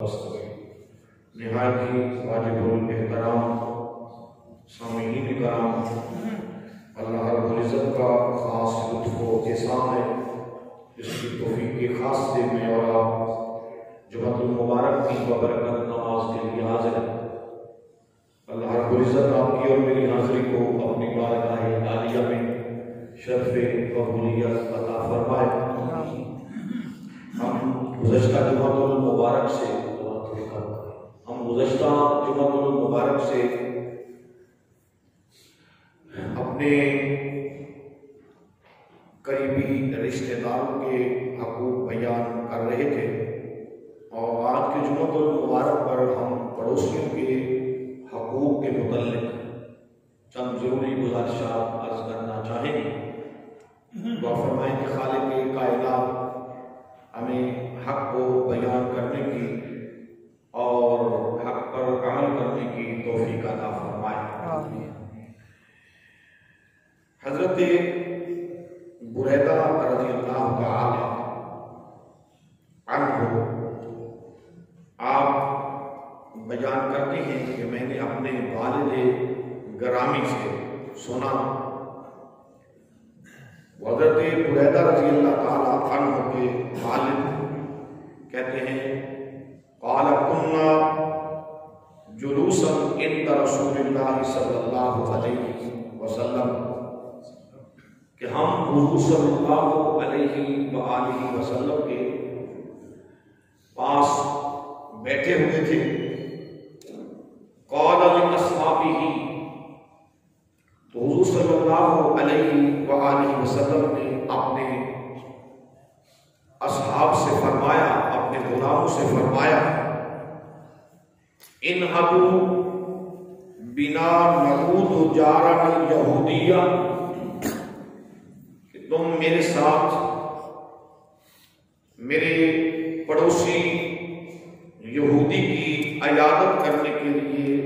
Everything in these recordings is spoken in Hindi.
निहायत ही वाजिबुल एहतराम सामीईन कराम, अल्लाह रब्बुल इज़्ज़त का ख़ास लुत्फ़ व एहसान है जिसकी तौफ़ीक़ के ख़ास से मैं और आप जुम्मतुल मुबारक की बबरकत नमाज के लिए हाज़िर हैं। अल्लाह रब्बुल इज़्ज़त आपकी और मेरी हाज़िरी को अपनी बारगाह आलिया में शर्फ़े कबूलियत अता फरमाए। हम गुज़श्ता जुम्मतुल मुबारक से अपने करीबी रिश्तेदारों के हकूक़ बयान कर रहे थे और आज के जुम्मतुल मुबारक पर हम पड़ोसियों के हकूक़ के मुतल्लिक़ चंद ज़रूरी गुज़ारिशात अर्ज़ करना चाहेंगे। दुआ फरमाएं कि खालिक़ कायनात हमें हक़ को बयान करने की और हक़ पर अमल करने की तौफ़ीक़ अता फरमाए। हज़रत बुरैदा रज़ियल्लाहु तआला अन्हु आप बयान करते हैं कि मैंने अपने वालिद गिरामी से सुना। हज़रत बुरैदा रज़ियल्लाहु तआला अन्हु के वालिद कहते हैं क़ाल कुन्ना जुलूसन इंद रसूलिल्लाह सल्लल्लाहु अलैहि वसल्लम कि हम हुज़ूर सल्लल्लाहु अलैहि वसल्लम के पास बैठे हुए थे। क़ाल लिअस्हाबिही तो हुज़ूर सल्लल्लाहु अलैहि वसल्लम ने अपने असहाब से फरमाया, अपने गुलामों से फरमाया, इन्हबू बिना नऊदु जारन यहूदिया कि तुम मेरे साथ मेरे पड़ोसी यहूदी की इयादत करने के लिए,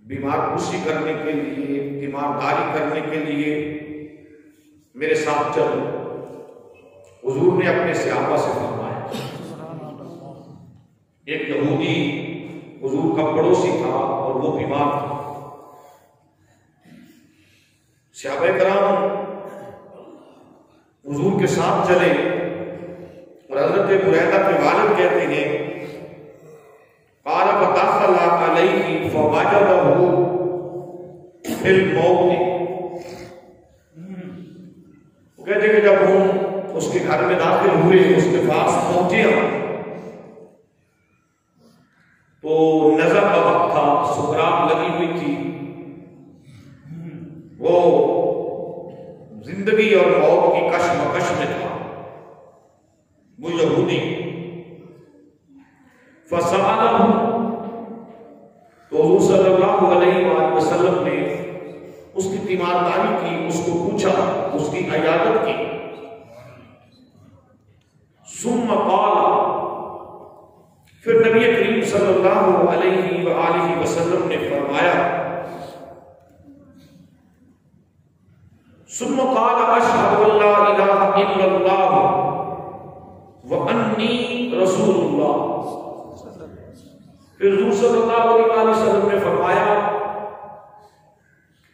बीमार पुशी करने के लिए, तीमारदारी करने के लिए मेरे साथ चलो। हुजूर ने अपने सहाबा से फरमाया। एक यहूदी हुजूर का पड़ोसी था और वो बीमार था। सहाबा कराम हुजूर के साथ चले और हज़रत बुरैदा के वालिद कहते हैं क़ाल फदख़ला अलैहि फवजदहु फिल मौत। वो कहते कि जब हम उसके घर में दाखिल हुए, उसके पास पहुंचे हम तो नज़र का वक्त था, सुकरात लगी हुई थी। वो जिंदगी और मौत की कशमकश में था वो यहूदी। फसअलहु तो हुज़ूर सल्लल्लाहु अलैहि वसल्लम ने उसकी तीमारदारी की, उसको पूछा, उसकी इयादत की। सुम्मा क़ाल फिर नबी करीम सल्लल्लाहु अलैहि वसल्लम ने फरमाया, सुम्मा क़ाल अशहदु अल्ला इलाहा इल्लल्लाह व अन्नी रसूलुल्लाह। फिर हुज़ूर सल्लल्लाहु अलैहि वसल्लम ने फरमाया,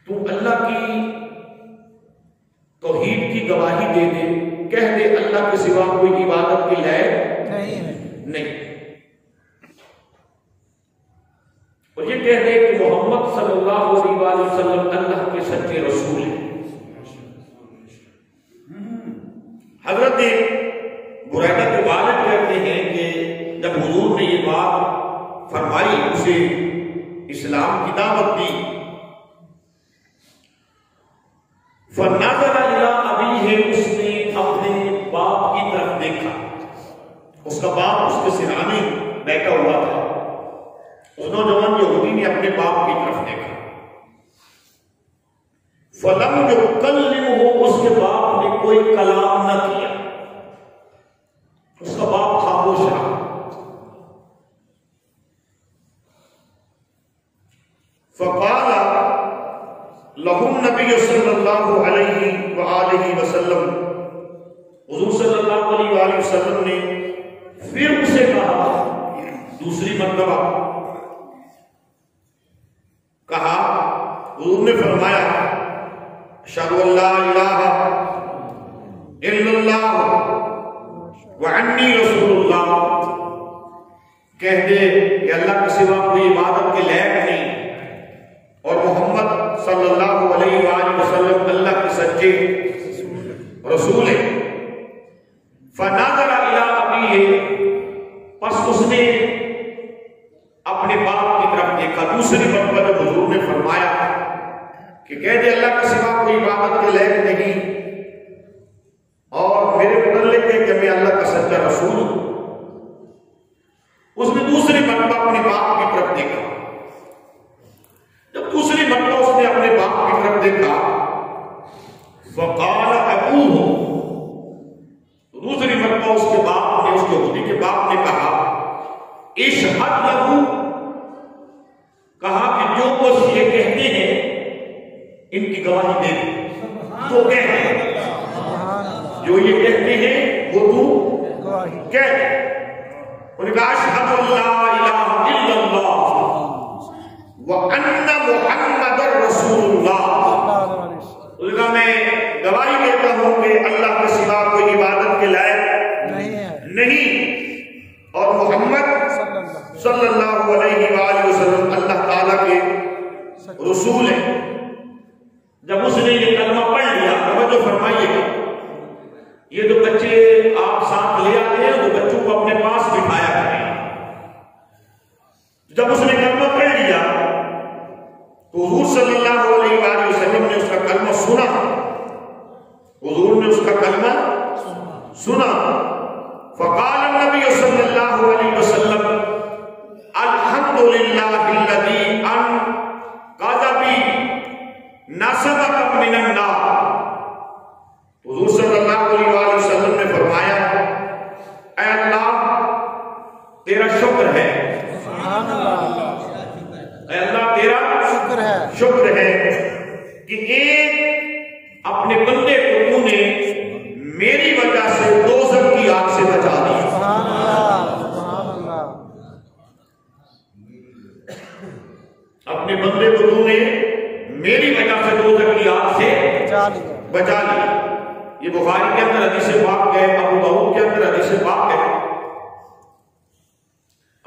तू अल्लाह की तौहीद की गवाही दे दे, कह दे अल्लाह के सिवा कोई इबादत के लायक नहीं और ये कह दे कि मोहम्मद सल्लल्लाहु अलैहि वसल्लम अल्लाह के सच्चे रसूल हैं। हजरत बुरैदा के वालिद कहते हैं कि जब हुजूर ने ये बात फरमाई, उसे इस्लाम की दावत दी, फनज़र इला अबीही, उसने अपने बाप की तरफ देखा। उसका बाप उसके सिरहाने बैठा हुआ था। उस नौजवान यहूदी ने अपने बाप की तरफ देखा। फलम युकल्लिमुहु, उसके बाप ने कोई कलाम न किया। उसका बाप खामोश रहा। फक़ाल लहुन नबी सल्लल्लाहु अलैहि वसल्लम, हुज़ूर सल्लल्लाहु अलैहि वसल्लम ने फिर उसे कहा मरतबा कहा, हुजूर ने फरमाया अशहदु अल्ला इलाहा इल्लल्लाह व अन्नी रसूलुल्लाह, कह दे कि अल्लाह के सिवा कोई इबादत के लायक नहीं और मोहम्मद सल्लल्लाहु अलैहि वसल्लम अल्लाह के सच्चे रसूल है। फनाज़रा इला अबीही, बस उसने अपने बाप की तरफ देखा। दूसरी मरतबा जब हुजूर ने फरमाया कि कह दे अल्लाह के सिवा कोई इबादत के लायक नहीं और मेरे मुतल्लिक है कि मैं अल्लाह का सच्चा रसूल हूं, उसने दूसरी मरतबा अपने बाप की तरफ देखा। जब दूसरी मरतबा उसने अपने बाप की तरफ देखा, फ़क़ाल अबूहु, दूसरी मरतबा उसके बाप ने, उसके यहूदी के बाप ने कहा इशहद लहू, कहा कि जो बस ये कहते हैं इनकी गवाही दे। तो कह, जो ये कहते हैं वो तू कह। उन्होंने कहा अशहदु अल्ला इलाहा इल्लल्लाह व अन्ना मुहम्मदुर रसूलुल्लाह, उन्होंने कहा मैं गवाही देता हूं कि अल्लाह के सिवा कोई इबादत के लायक नहीं और मोहम्मद सल्लल्लाहु अलैहि वसल्लम अल्लाह ताला के रसूल हैं। जब उसने ये कलमा पढ़ लिया, तवज्जो फरमाइएगा, ये जो बच्चे आप साथ ले आते हैं वो बच्चों को अपने पास बिठाया करें। जब उसने कलमा पढ़ लिया तो हुजूर सल्लल्लाहु अलैहि वसल्लम ने उसका कलमा सुना, हुजूर ने उसका कलमा सुना। फ़क़ाल नबी सल्लल्लाहु अलैहि वसल्लम अल्हम्दुलिल्लाहिल्लज़ी अनक़ज़ बी नसबक मिनन नार, हुजूर सल्लल्लाहु अलैहि वसल्लम ने फरमाया ऐ अल्लाह तेरा शुक्र है, ऐ अल्लाह तेरा शुक्र है कि एक अपने बंदे को तूने मेरी वजह से दोज़ख की आग से बचा दिया। अपने बंदे को तूने मेरी वजह से दोज़ख की आग से बचा लिया। ये बुखारी के अंदर हदीस पाक है, अबू दाऊद के अंदर हदीस पाक है।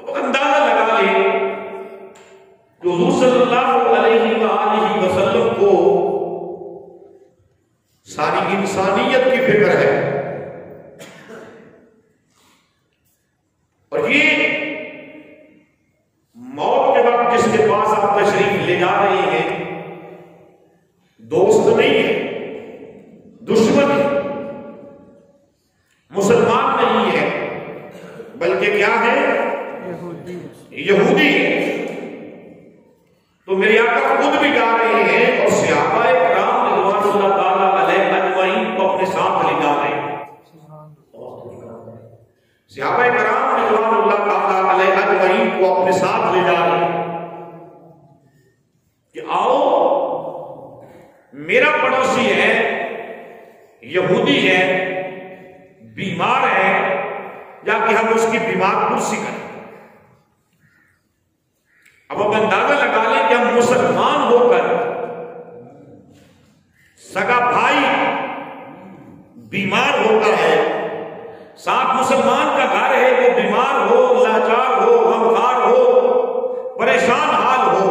अब अंदाजा लगा ले कि हुजूर सल्लल्लाहु अलैहि वसल्लम को सारी इंसानियत की फिक्र है और ये मौत के वक्त जिसके पास आप तशरीफ ले जा रहे हैं दोस्त नहीं है, दुश्मन है, मुसलमान नहीं है, बल्कि क्या है, यहूदी है। तो मेरे आका खुद भी जा रहे हैं और सहाबाए किराम रिज़वानुल्लाह ताला अलैहिम अजमईन को अपने साथ ले जा रहे हैं। सहाबाए किराम रिज़वानुल्लाह ताला अलैहिम अजमईन को अपने साथ ले जा रहे हैं कि आओ मेरा पड़ोसी है, यहूदी है, बीमार है, जाके हम उसकी बीमार कुर्सी करें। अब आप अंदाजा लगा लें कि हम मुसलमान होकर सगा भाई बीमार होता है, साथ मुसलमान का घर है, वो बीमार हो, लाचार हो, गमखार हो, परेशान हाल हो,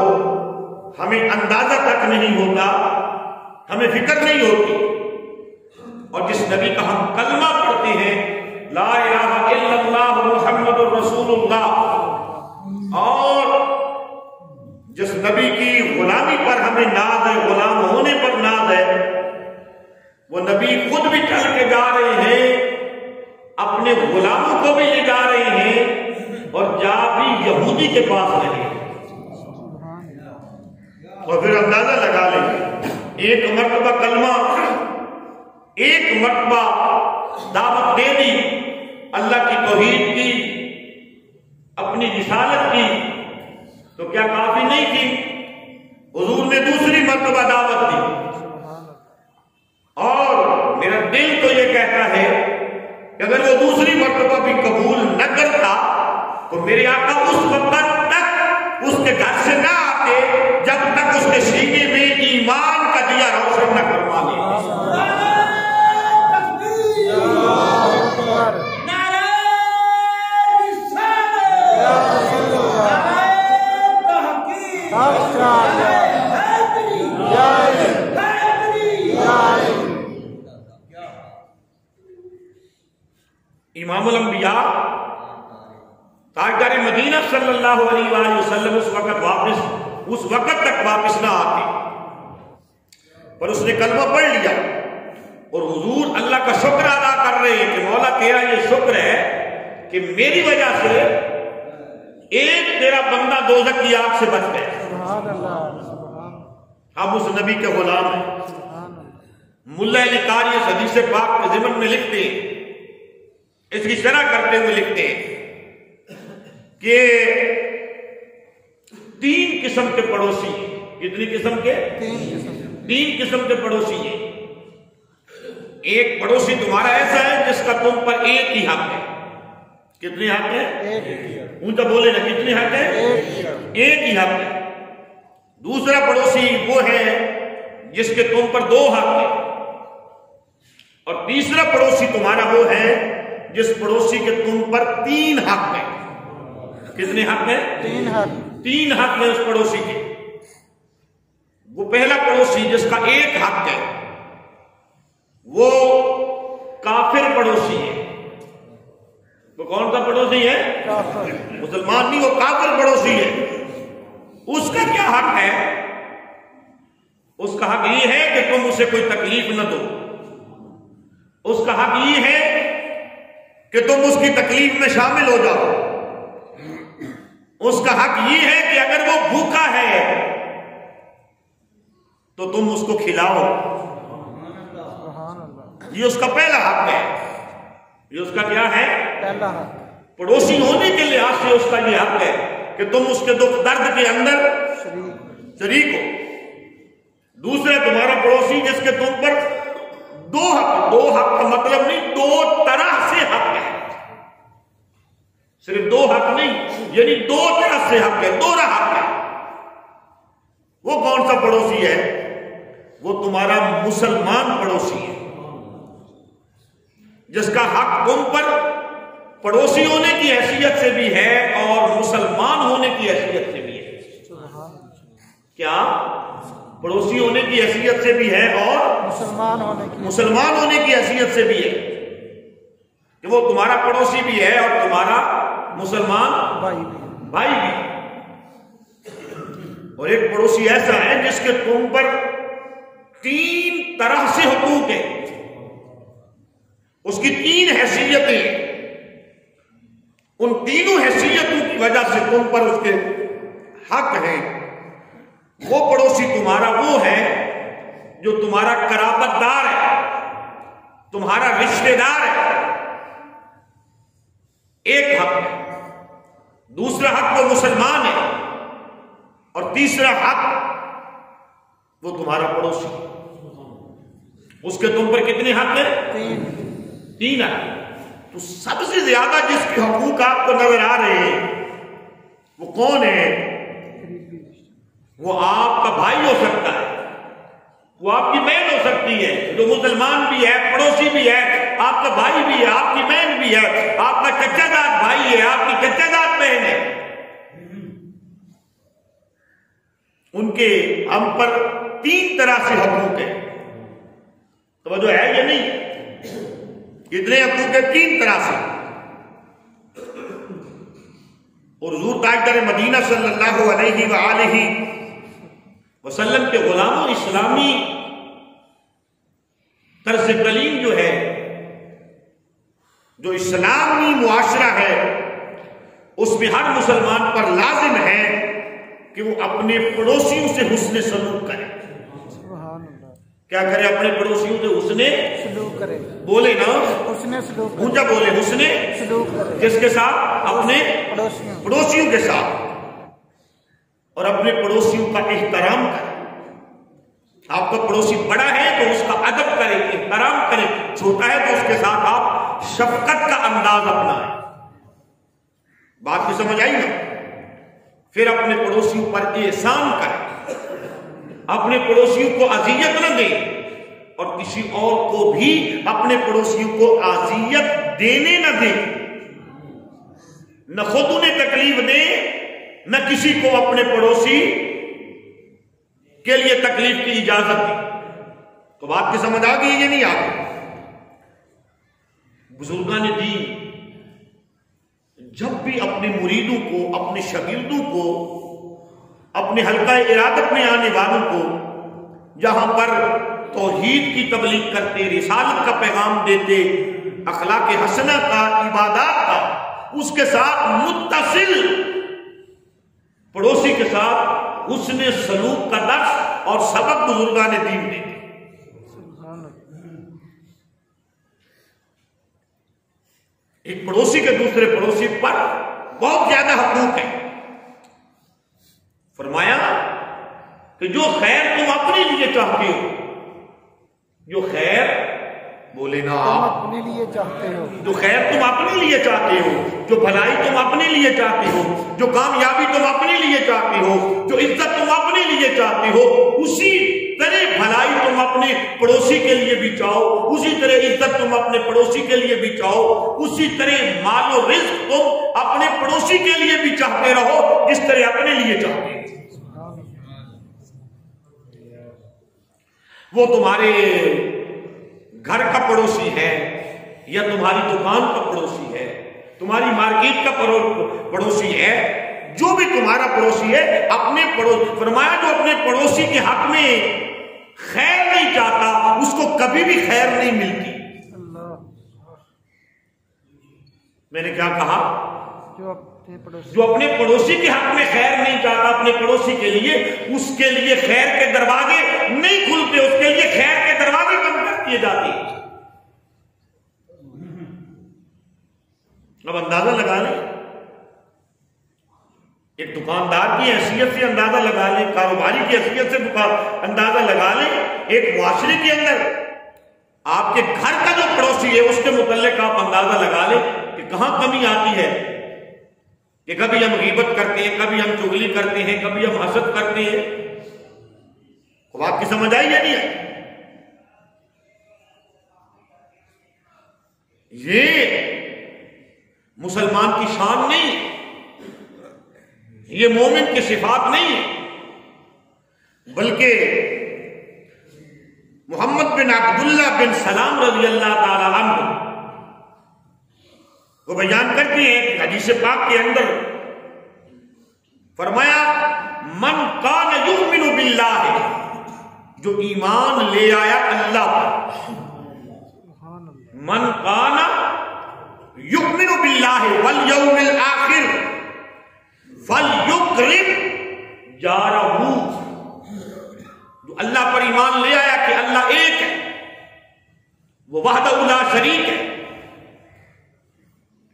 हमें अंदाजा तक नहीं होता, हमें फिक्र नहीं होती। और जिस नबी का हम कलमा पढ़ते हैं ला इलाहा इल्लल्लाह मुहम्मदुर रसूलुल्लाह, और जिस नबी की गुलामी पर हमें नाज है, गुलाम होने पर नाज है, वो नबी खुद भी चल के जा रहे हैं, अपने गुलामों को भी ले जा रहे हैं और जा भी यहूदी के पास रहे। और फिर अंदाजा लगा लें, एक मर्तबा कलमा, एक मर्तबा दावत दे दी अल्लाह की तौहीद की, अपनी रिसालत की, तो क्या काफी नहीं थी? हुजूर ने दूसरी मर्तबा दावत दी। और मेरा दिल तो ये कहता है कि अगर वो दूसरी मर्तबा भी कबूल न करता तो मेरे आका उस वक्त तक उसके घर से ना आते जब तक उसके सीने में ईमान का दिया रोशन न करवा ले। इमामुल अंबिया ताजदार मदीना सल्लल्लाहु अलैहि वसल्लम उस वक्त तक वापस ना आते, पर उसने कलमा पढ़ लिया और हुजूर अल्लाह का शुक्र अदा कर रहे हैं कि मौला तेरा ये शुक्र है कि मेरी वजह से एक तेरा बंदा दोज़ख की आग से बच गया। हम उस नबी के गुलाम हैं। मुल्ला अली कारी इस हदीस पाक के ज़िमन में लिखते हैं, इसकी शरह करते हुए लिखते हैं कि 3 किस्म के पड़ोसी, कितनी किस्म के? 3 किस्म के पड़ोसी हैं। एक पड़ोसी तुम्हारा ऐसा है जिसका तुम पर एक ही हक है। कितने हक है? ऊंचा बोले ना, कितने हक है? एक ही हक है। दूसरा पड़ोसी वो है जिसके तुम पर 2 हक है, और तीसरा पड़ोसी तुम्हारा वो है जिस पड़ोसी के तुम पर 3 हक है। कितने हक है? 3 हक। 3 हक है उस पड़ोसी के। वो पहला पड़ोसी जिसका 1 हक है वो काफिर पड़ोसी है। वो कौन सा पड़ोसी है? मुसलमान नहीं, वो काफिर पड़ोसी है। उसका क्या हक है? उसका हक ये है कि तुम उसे कोई तकलीफ न दो। उसका हक ये है कि तुम उसकी तकलीफ में शामिल हो जाओ। उसका हक ये है कि अगर वो भूखा है तो तुम उसको खिलाओ। ये उसका पहला हक है। ये उसका क्या है? पहला हक। पड़ोसी होने के लिहाज से उसका ये हक है कि तुम उसके दुख दर्द के अंदर शरीक हो। दूसरा तुम्हारा पड़ोसी जिसके तुम पर 2 हक, 2 हक का मतलब नहीं 2 तरह से हक है, सिर्फ 2 हक नहीं, यानी 2 तरह से हक है, 2 हक है। वो कौन सा पड़ोसी है? वो तुम्हारा मुसलमान पड़ोसी है, जिसका हक तुम पर पड़ोसी होने की हैसियत से भी है और मुसलमान होने की हैसियत से भी है। क्या? पड़ोसी होने की हैसियत से भी है और मुसलमान होने की हैसियत से भी है कि वो तुम्हारा पड़ोसी भी है और तुम्हारा मुसलमान भाई भी। और एक पड़ोसी ऐसा है जिसके तुम पर 3 तरह से हुकूक है, उसकी 3 हैसियतें। उन तीनों हैसियतों की वजह से तुम पर उसके हक हैं। वो पड़ोसी तुम्हारा वो है जो तुम्हारा कराबतदार है, तुम्हारा रिश्तेदार है। एक हक है। दूसरा हक वो मुसलमान है, और तीसरा हक वो तुम्हारा पड़ोसी। उसके तुम पर कितने हक है? 3 हक। तो सबसे ज्यादा जिसके हकूक आपको नजर आ रहे हैं वो कौन है? वो आपका भाई हो सकता है, वो आपकी बहन हो सकती है, जो मुसलमान भी है, पड़ोसी भी है, आपका भाई भी है, आपकी बहन भी है, आपका चचाजाद भाई है, आपकी चचाजाद बहन है। उनके हम पर 3 तरह से हकूक है। तो जो है ये नहीं, कितने हकूक है? 3 तरह से। और हुजूर ताजदार मदीना सल्लल्लाहु अलैहि वसल्लम के गुलामों इस्लामी तर्ज तलीम जो है, जो इस्लामी मुआशरा है, उसमें हर मुसलमान पर लाजिम है कि वो अपने पड़ोसियों से हुस्ने सलूक करे। क्या करे? अपने पड़ोसियों से हुस्ने सलूक करे। बोले ना, हुस्ने सलूक, ऊंचा बोले, हुस्ने सलूक करे। किसके साथ? अपने पड़ोसियों के साथ। और अपने पड़ोसियों का एहतराम करे। आपका पड़ोसी बड़ा है तो उसका अदब करें, एहतराम करें। छोटा है तो उसके साथ आप शफकत का अंदाज अपनाएं। बात भी समझ आई ना? फिर अपने पड़ोसियों पर एहसान करें, अपने पड़ोसियों को अजियत न दें और किसी और को भी अपने पड़ोसियों को अजियत देने न दें। न खुद उन्हें तकलीफ दें, न किसी को अपने पड़ोसी के लिए तकलीफ की इजाजत दी। तो बात की समझ आ गई, ये नहीं आ गई? बुजुर्गान दीन जब भी अपने मुरीदों को, अपने शागिर्दों को, अपने हल्का इरादत में आने वालों को जहां पर तौहीद की तबलीग करते, रिसालत का पैगाम देते, अखलाक हसना का, इबादत का, उसके साथ मुत्तसिल पड़ोसी के साथ उसने सलूक का दर्स और सबक बुजुर्गान दीन देते। एक पड़ोसी के दूसरे पड़ोसी पर बहुत ज्यादा हकूक है। फरमाया कि जो खैर तुम अपने लिए चाहते हो, जो खैर, बोले ना आप, अपने लिए चाहते हो, जो खैर तुम अपने लिए चाहते हो, जो भलाई तुम अपने लिए चाहते हो, जो कामयाबी तुम अपने लिए चाहते हो, जो इज्जत तुम अपने लिए चाहते हो, उसी तरह भलाई तुम अपने पड़ोसी के लिए भी चाहो, उसी तरह इज्जत तुम अपने पड़ोसी के लिए भी चाहो, उसी तरह माल और रिज्क तुम अपने पड़ोसी के लिए भी चाहते रहो जिस तरह अपने लिए चाहते हो। वो तुम्हारे घर का पड़ोसी है या तुम्हारी दुकान का पड़ोसी है, तुम्हारी मार्केट का पड़ोसी है, जो भी तुम्हारा पड़ोसी है, अपने पड़ोसी, फरमाया जो अपने पड़ोसी के हक में खैर नहीं चाहता उसको कभी भी खैर नहीं मिलती। मैंने क्या कहा? जो अपने पड़ोसी के हक में खैर नहीं चाहता अपने पड़ोसी के लिए, उसके लिए खैर के दरवाजे नहीं खुलते, उसके लिए खैर के दरवाजे बंद कर दिए जाते। अब अंदाजा लगा लें, एक दुकानदार की हैसियत से अंदाजा लगा लें, कारोबारी की हैसियत से अंदाजा लगा लें, एक मुआशरे के अंदर आपके घर का जो पड़ोसी है उसके मुतल्लिक आप अंदाजा लगा लें कि कहां कमी आती है। कि कभी हम गीबत करते हैं, कभी हम चुगली करते हैं, कभी हम हसद करते हैं। तो आपकी समझ आई या नहीं आई? ये मुसलमान की शान नहीं, ये मोमिन की सिफात नहीं, बल्कि मोहम्मद बिन अब्दुल्ला बिन सलाम रज़ी अल्लाह ताला अन्हु वो बयान करते हैं हदीस पाक के अंदर, फरमाया मन कान युमिनु बिल्लाह, जो ईमान ले आया अल्लाह पर, मन कान युमिनु बिल्लाह वल यौमिल आखिर फलयुक्रिम जारहू, जो अल्लाह पर ईमान ले आया कि अल्लाह एक है, वो वहदहू ला शरीक है,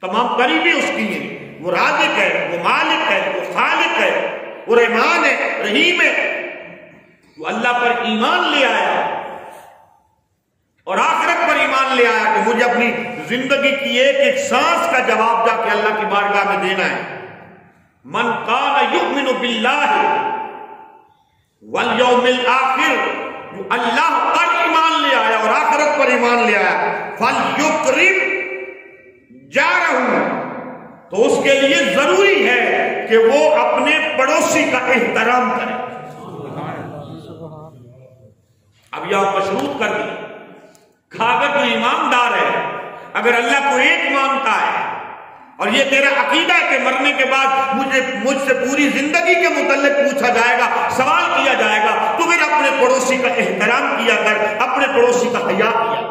तमाम करीबी उसकी है, वो राज़िक है, वो मालिक है, वो खालिक है, वो रहमान है, रहीम है। वो अल्लाह पर ईमान ले आया और आखिरत पर ईमान ले आया कि मुझे अपनी जिंदगी की एक एक सांस का जवाब जाके अल्लाह की बारगाह में देना है। मन कान युमिनु बिल्लाह वल यौमिल आखिर, जो अल्लाह पर ईमान ले आया और आखिरत पर ईमान ले आया, फलयुक्रिम जारहू, तो उसके लिए जरूरी है कि वो अपने पड़ोसी का एहतराम करे। अब यह मशरूत कर दी, अगर तू ईमानदार है, अगर अल्लाह को एक मानता है और ये तेरा अकीदा है कि मरने के बाद मुझसे पूरी जिंदगी के मुतल्लिक पूछा जाएगा, सवाल किया जाएगा, तो फिर अपने पड़ोसी का एहतराम किया कर, अपने पड़ोसी का हया किया।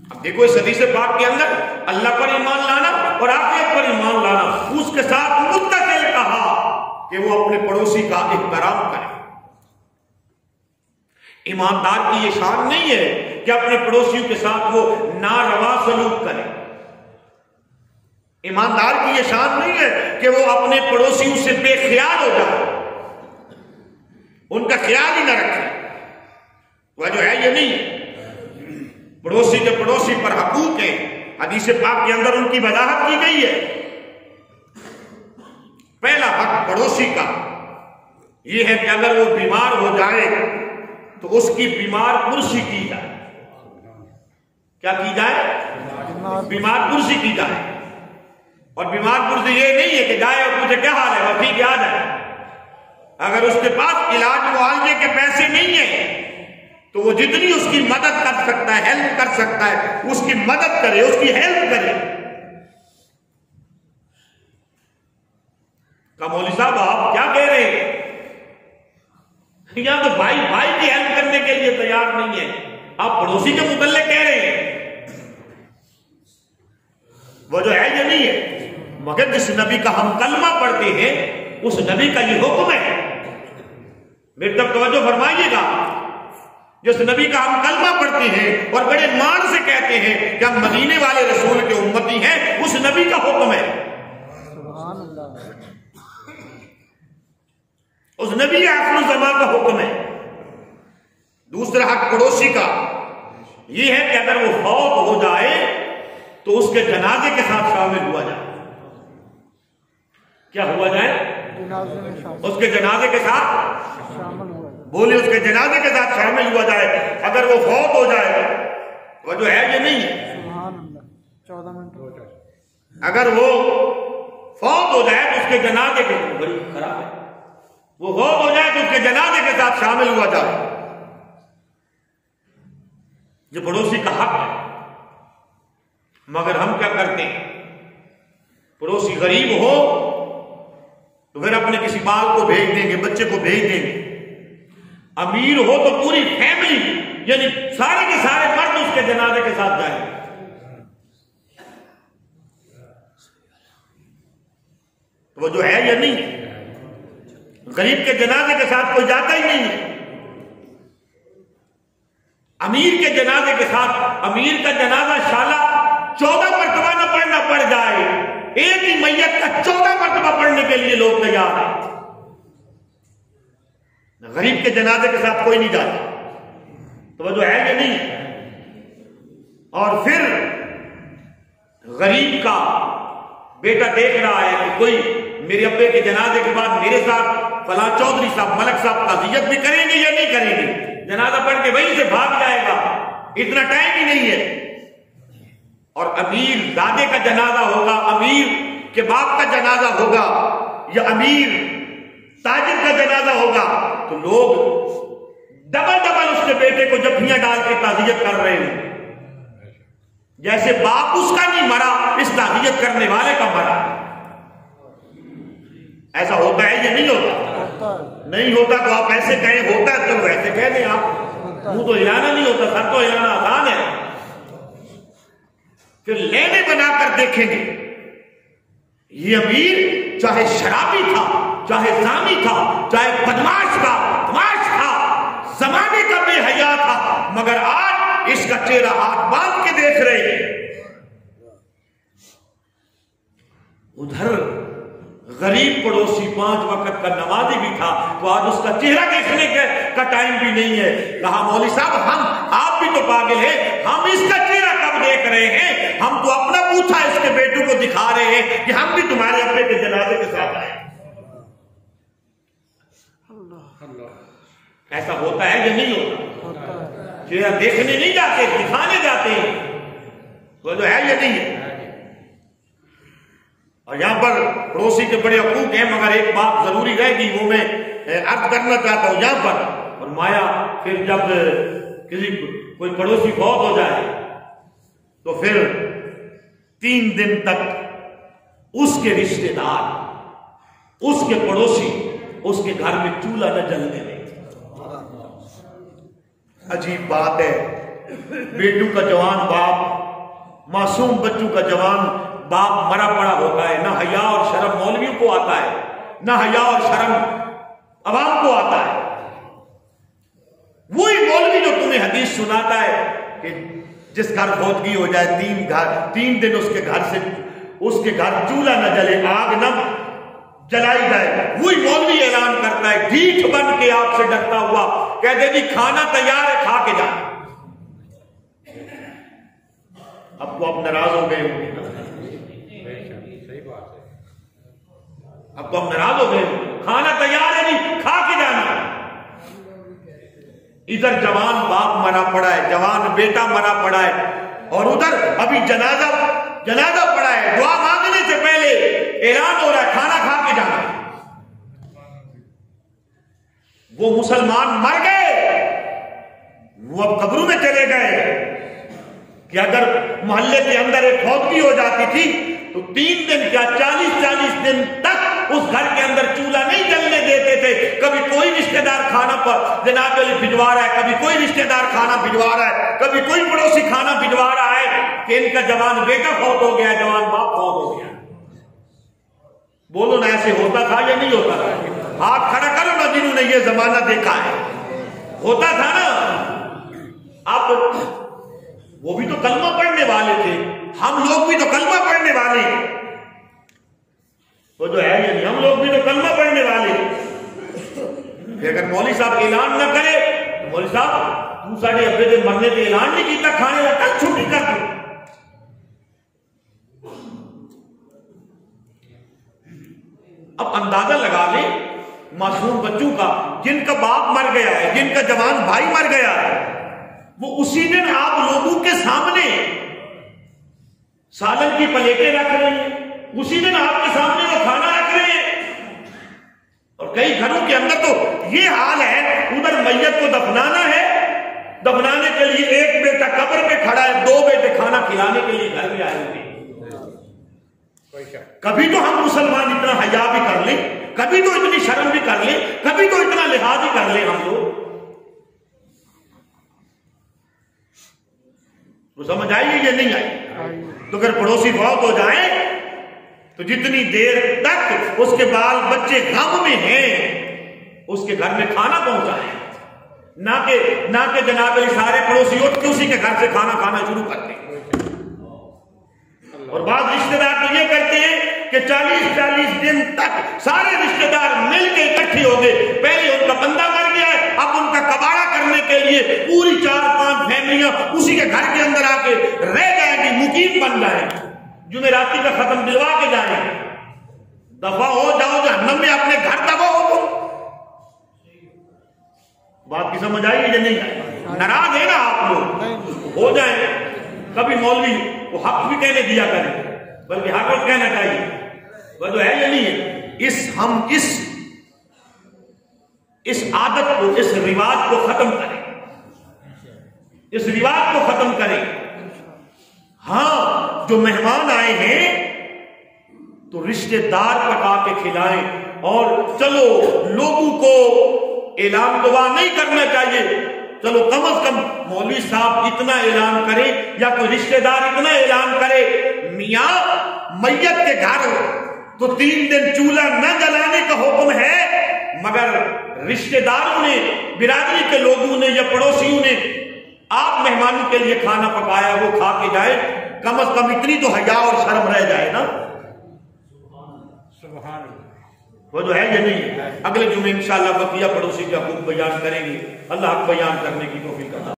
अब देखो इस हदीस पाक के अंदर अल्लाह पर ईमान लाना और आखिरत पर ईमान लाना, उसके साथ मुत्तकिल कहा कि वो अपने पड़ोसी का एहतराम करे। ईमानदार की ये शान नहीं है कि अपने पड़ोसियों के साथ वो नारवा सलूक करे। ईमानदार की ये शान नहीं है कि वो अपने पड़ोसियों से बेख्याल हो जाए, उनका ख्याल ही ना रखे। वह जो है ये नहीं, पड़ोसी के पड़ोसी पर हकूक है, हदीस पाक के अंदर उनकी वजाहत की गई है। पहला हक पड़ोसी का यह है कि अगर वो बीमार हो जाए तो उसकी बीमार पुरसी की जाए। क्या की जाए? बीमार पुरसी की जाए। और बीमार पुरसी ये नहीं है कि जाए और पूछे क्या हाल है, वह ठीक आ जाए। अगर उसके पास इलाज मुआवजे के पैसे नहीं है तो वो जितनी उसकी मदद कर सकता है, हेल्प कर सकता है, उसकी मदद करे, उसकी हेल्प करे। का मौलवी साहब आप क्या कह रहे हैं? या तो भाई भाई की हेल्प करने के लिए तैयार नहीं है, आप पड़ोसी के मुतल्लिक़ कह रहे हैं। वो जो है ये नहीं है, मगर जिस नबी का हम कलमा पढ़ते हैं उस नबी का ये हुक्म है। मेरी तरफ तवज्जो फरमाइएगा। जिस नबी का हम कलमा पढ़ते हैं और बड़े मान से कहते हैं कि हम मदीने वाले रसूल के उम्मती हैं, उस नबी का हुक्म है, उस नबी आखिर ज़मान का हुक्म है। दूसरा हक पड़ोसी का यह है कि अगर वो फौत हो जाए तो उसके जनाजे के साथ शामिल हुआ जाए। क्या हुआ जाए? उसके जनाजे के साथ शामिल हुआ जाए। बोले उसके जनाजे के साथ शामिल हुआ जाए। अगर वो फौत हो जाए, वो जो है ये नहीं है, 14 मिनट, अगर वो फौत हो जाए तो उसके जनाजे के, बड़ी खराब है, वो फौत हो जाए तो उसके जनाजे के साथ शामिल हुआ जाए। ये पड़ोसी का हक है। मगर हम क्या करते हैं? पड़ोसी गरीब हो तो फिर अपने किसी बाल को भेज देंगे, बच्चे को भेज देंगे। अमीर हो तो पूरी फैमिली, यानी सारे के सारे मर्द उसके जनाजे के साथ जाएंगे। तो वो जो है या नहीं है, गरीब के जनाजे के साथ कोई जाता ही नहीं है। अमीर के जनाजे के साथ, अमीर का जनाजा शाला 14 मरतबा न पढ़ना पड़ जाए, एक ही मैयत का 14 मरतबा पढ़ने के लिए लोग तैयार हैं। गरीब के जनाजे के साथ कोई नहीं जाता। तो वो जो है ये नहीं है। और फिर गरीब का बेटा देख रहा है कि कोई मेरे अब्बे के जनाजे के बाद मेरे साथ फलां चौधरी साहब, मलक साहब ताज़ियत भी करेंगे या नहीं करेंगे, जनाजा पढ़ के वहीं से भाग जाएगा, इतना टाइम ही नहीं है। और अमीर दादे का जनाजा होगा, अमीर के बाप का जनाजा होगा, या अमीर ताजिर का जनाजा होगा, तो लोग डबल डबल उसके बेटे को जफ्फियां डाल के ताज़ियत कर रहे हैं। जैसे बाप उसका नहीं मरा, इस ताज़ियत करने वाले का मरा। ऐसा होता है या नहीं होता? नहीं होता तो आप ऐसे कहें होता है तो वैसे कह दें। आप मुंह तो हिलाना नहीं होता, सर तो हिलाना आसान है। फिर लेने बनाकर देखेंगे, ये अमीर चाहे शराबी था, चाहे जानी था, चाहे बदमाश था, जमाने का बेहया था, मगर आज इसका चेहरा हाथ बांध के देख रहे हैं। उधर गरीब पड़ोसी 5 वक्त का नमाजी भी था, तो आज उसका चेहरा देखने का टाइम भी नहीं है। कहा मौलवी साहब आप भी तो पागल हैं, हम इसका चेहरा कब देख रहे हैं? हम तो अपना पूछा इसके बेटों को दिखा रहे हैं कि हम भी तुम्हारे अब्बे के जनाजे के साथ आए। ऐसा होता है या नहीं होता? चेहरा देखने नहीं जाते, दिखाने जाते हैं। वो जो है या नहीं है। और यहां पर पड़ोसी के बड़े हकूक हैं, मगर एक बात जरूरी रहेगी, वो मैं अर्ज करना चाहता हूं यहां पर। और माया फिर जब किसी कोई पड़ोसी फौत हो जाए तो फिर 3 दिन तक उसके रिश्तेदार, उसके पड़ोसी उसके घर में चूल्हा न जलने दें। अजीब बात है, बेटू का जवान बाप, मासूम बच्चों का जवान बाप मरा पड़ा होता है। ना हया और शर्म मौलवियों को आता है, ना हया और शर्म अवाम को आता है। वही मौलवी जो तुम्हें हदीस सुनाता है कि जिस घर फौतगी हो जाए 3 दिन उसके घर चूल्हा न जले, आग न जलाई जाए, वही मौलवी ऐलान करता है ढीठ बन के आपसे डरता हुआ, कह दे जी खाना तैयार है, खा के जा। अब तो आप नाराज हो गए होंगे ना, सही बात है। अब तो आप नाराज हो गए, खाना तैयार है नहीं, खा के जाना। इधर जवान बाप मरा पड़ा है, जवान बेटा मरा पड़ा है, और उधर अभी जनाजा पड़ा है। दुआ मांगने से पहले ऐलान हो रहा है खाना खा के जाना। वो मुसलमान मर गए, वो अब कब्रों में चले गए कि अगर मोहल्ले के अंदर एक फौतगी हो जाती थी तो 3 दिन क्या 40-40 दिन तक उस घर के अंदर चूल्हा नहीं जलने देते थे। कभी कोई रिश्तेदार खाना पर जनाब अली भिजवा रहा है, कभी कोई रिश्तेदार खाना भिजवा रहा है, कभी कोई पड़ोसी खाना भिजवा रहा है कि इनका जवान बेटा फौत हो गया, जवान बाप फौत हो गया। बोलो ना, ऐसे होता था या नहीं होता था? हाथ खड़ा करो ना जिन्होंने ये जमाना देखा है। होता था ना। आप वो भी तो कलमा पढ़ने वाले थे, हम लोग भी तो कलमा पढ़ने वाले, वो जो है यानी हम लोग भी तो कलमा पढ़ने वाले। अगर मौलवी साहब ऐलान ना करे तो मौलवी साहब तू साढ़े अब्बे के मरने के ऐलान नहीं किया, खाने का कल छुट्टी कर दो। अब अंदाजा लगा ले मासूम बच्चों का, जिनका बाप मर गया है, जिनका जवान भाई मर गया है, वो उसी दिन आप लोगों के सामने सालन की प्लेटें रख रहे हैं, उसी दिन आपके सामने वो खाना रख रहे हैं। और कई घरों के अंदर तो ये हाल है, उधर मैयत को दफनाना है, दफनाने के लिए एक बेटा कब्र पे खड़ा है, 2 बेटे खाना खिलाने के लिए घर में आए हुए। कभी तो हम मुसलमान इतना हया भी कर ले, कभी तो इतनी शर्म भी कर ले, कभी तो इतना लिहाज भी कर ले हम लोग। तो समझ आइए या नहीं आई? तो अगर पड़ोसी फौत हो जाए तो जितनी देर तक उसके बाल बच्चे गम में हैं, उसके घर में खाना पहुंचाए, ना के जनाब सारे पड़ोसी उठ के उसी के घर से खाना खाना शुरू करते हैं। और बाद रिश्तेदार तो ये करते हैं कि 40-40 दिन तक सारे रिश्तेदार मिलकर इकट्ठे हो गए। पहले उनका बंदा मर गया है, अब उनका कबाड़ा करने के लिए पूरी 4-5 फैमिलियां उसी के घर के अंदर आके रह जाएंगी, मुकीम बन जाएंगी, जुमेराती का खत्म दिलवा के जाएंगे। दफा हो जाओ जहन्नम में, अपने घर दफा हो तुम। बात की समझ आई या नहीं आई? नाराज है ना आप लोग? हो जाए। कभी मौलवी को हक भी कहने दिया करें, बल्कि हक वक्त कहना चाहिए, वह तो है या नहीं है? इस आदत को, इस रिवाज को खत्म करें, इस रिवाज को खत्म करें। हाँ, जो मेहमान आए हैं तो रिश्तेदार पका के खिलाएं। और चलो लोगों को ऐलान तो वहां नहीं करना चाहिए, चलो कम से कम मौलवी साहब इतना ऐलान करें या कोई रिश्तेदार इतना ऐलान करे, मियां मैयत के घर तो 3 दिन चूल्हा न जलाने का हुक्म है, मगर रिश्तेदारों ने, बिरादरी के लोगों ने या पड़ोसियों ने आप मेहमानों के लिए खाना पकाया, वो खा के जाए। कम से कम इतनी तो हया और शर्म रह जाए ना। वो जो है ये नहीं है। अगले जुमे इंशाअल्लाह बकिया पड़ोसी के हकूक बयान करेंगे। अल्लाह हक बयान करने की तौफीक अता